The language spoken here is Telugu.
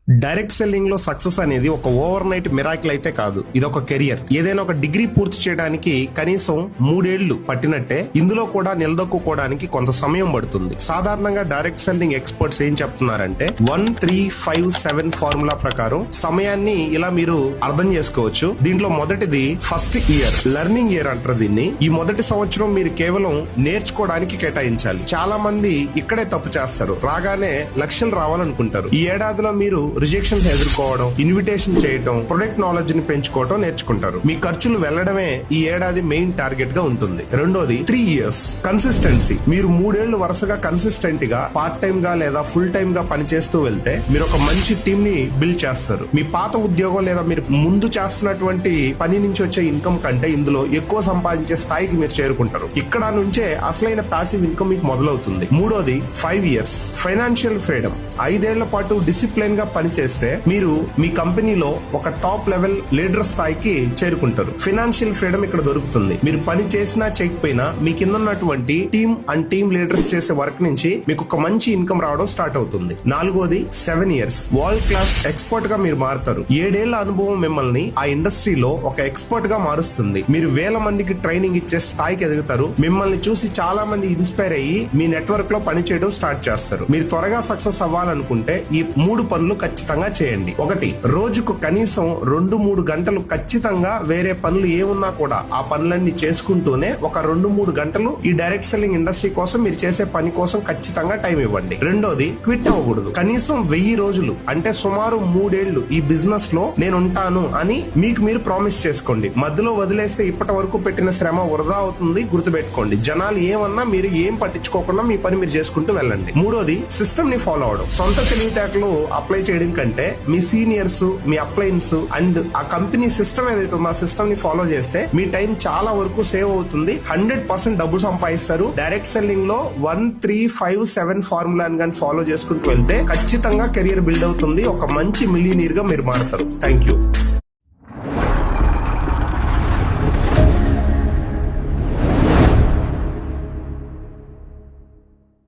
డైరెక్ట్ సెల్లింగ్ లో సక్సెస్ అనేది ఒక ఓవర్ నైట్ మిరాకిల్ అయితే కాదు. ఇది ఒక కెరియర్. ఏదైనా ఒక డిగ్రీ పూర్తి చేయడానికి కనీసం 3 ఏళ్లు పట్టినట్టే ఇందులో కూడా నిలదొక్కుకోవడానికి కొంత సమయం పడుతుంది. సాధారణంగా డైరెక్ట్ సెల్లింగ్ ఎక్స్పర్ట్స్ ఏం చెప్తున్నారంటే 1-3-5-7 ఫార్ములా ప్రకారం సమయాన్ని ఇలా మీరు అర్థం చేసుకోవచ్చు. దీంట్లో మొదటిది ఫస్ట్ ఇయర్, లెర్నింగ్ ఇయర్ అంటారు దీన్ని. ఈ మొదటి సంవత్సరం మీరు కేవలం నేర్చుకోవడానికి కేటాయించాలి. చాలా మంది ఇక్కడే తప్పు చేస్తారు. రాగానే లక్షలు రావాలనుకుంటారు. ఈ ఏడాదిలో మీరు రిజెక్షన్స్ ఎదుర్కోవడం, ఇన్విటేషన్ చేయడం, ప్రొడక్ట్ నాలెడ్జ్ ని పెంచుకోవడం నేర్చుకుంటారు. మీ ఖర్చులు వెళ్లడమే ఈ ఏడాది మెయిన్ టార్గెట్ గా ఉంటుంది. రెండోది 3 ఇయర్స్ కన్సిస్టెన్సీ. మీరు 3 ఏళ్లు వరుసగా కన్సిస్టెంట్ గా పార్ట్ టైం గా లేదా ఫుల్ టైం గా పనిచేస్తూ వెళ్తే మీరు ఒక మంచి టీమ్ ని బిల్డ్ చేస్తారు. మీ పాత ఉద్యోగం లేదా మీరు ముందు చేస్తున్నటువంటి పని నుంచి వచ్చే ఇన్కమ్ కంటే ఇందులో ఎక్కువ సంపాదించే స్థాయికి మీరు చేరుకుంటారు. ఇక్కడ నుంచే అసలైన పాసివ్ ఇన్కమ్ మీకు మొదలవుతుంది. మూడోది 5 ఇయర్స్ ఫైనాన్షియల్ ఫ్రీడమ్. 5 ఏళ్ల పాటు డిసిప్లిన్ గా పనిచేస్తే మీరు మీ కంపెనీలో ఒక టాప్ లెవెల్ లీడర్ స్థాయికి చేరుకుంటారు. ఫైనాన్షియల్ ఫ్రీడమ్ ఇక్కడ దొరుకుతుంది. మీరు పని చేసినా చేయకపోయినా మీ కింద ఉన్నటువంటి టీమ్ అండ్ టీమ్ లీడర్స్ చేసే వర్క్ నుంచి మీకు ఒక మంచి ఇన్కమ్ రావడం స్టార్ట్ అవుతుంది. నాలుగోది 7 ఇయర్స్ వరల్డ్ క్లాస్ ఎక్స్పర్ట్ గా మీరు మారుతారు. 7 ఏళ్ల అనుభవం మిమ్మల్ని ఆ ఇండస్ట్రీలో ఒక ఎక్స్పర్ట్ గా మారుస్తుంది. మీరు వేల మందికి ట్రైనింగ్ ఇచ్చే స్థాయికి ఎదుగుతారు. మిమ్మల్ని చూసి చాలా మంది ఇన్స్పైర్ అయ్యి మీ నెట్వర్క్ లో పనిచేయడం స్టార్ట్ చేస్తారు. మీరు త్వరగా సక్సెస్ అవ్వాలనుకుంటే ఈ 3 పనులు ఖచ్చితంగా చేయండి. ఒకటి, రోజుకు కనీసం 2-3 గంటలు ఖచ్చితంగా వేరే పనులు ఏమున్నా కూడా ఆ పనులన్నీ చేసుకుంటూనే ఒక 2-3 గంటలు ఈ డైరెక్ట్ సెల్లింగ్ ఇండస్ట్రీ కోసం మీరు చేసే పని కోసం ఖచ్చితంగా టైం ఇవ్వండి. రెండోది, క్విట్ అవ్వకూడదు. కనీసం 1000 రోజులు అంటే సుమారు 3 ఏళ్లు ఈ బిజినెస్ లో నేను ఉంటాను అని మీకు మీరు ప్రామిస్ చేసుకోండి. మధ్యలో వదిలేస్తే ఇప్పటి వరకు పెట్టిన శ్రమ వృధా అవుతుంది. గుర్తుపెట్టుకోండి, జనాలు ఏమన్నా మీరు ఏం పట్టించుకోకుండా మీ పని మీరు చేసుకుంటూ వెళ్ళండి. మూడోది, సిస్టమ్ ని ఫాలో అవడం. సొంత తెలివితేటలు అప్లై చేయడం కంటే మీ సీనియర్స్, మీ అప్లయన్స్ అండ్ ఆ కంపెనీ సిస్టమ్ ఏదైతే ఉందో ఆ సిస్టమ్ ని ఫాలో చేస్తే మీ టైం చాలా వరకు సేవ్ అవుతుంది. 100% డబ్బు సంపాదిస్తారు. డైరెక్ట్ సెల్లింగ్ లో 1-3-5-7 ఫార్ములా కానీ ఫాలో చేసుకుంటూ వెళ్తే ఖచ్చితంగా కెరియర్ బిల్డ్ అవుతుంది. ఒక మంచి మిలియనీర్ గా మీరు మారుతారు. Thank you.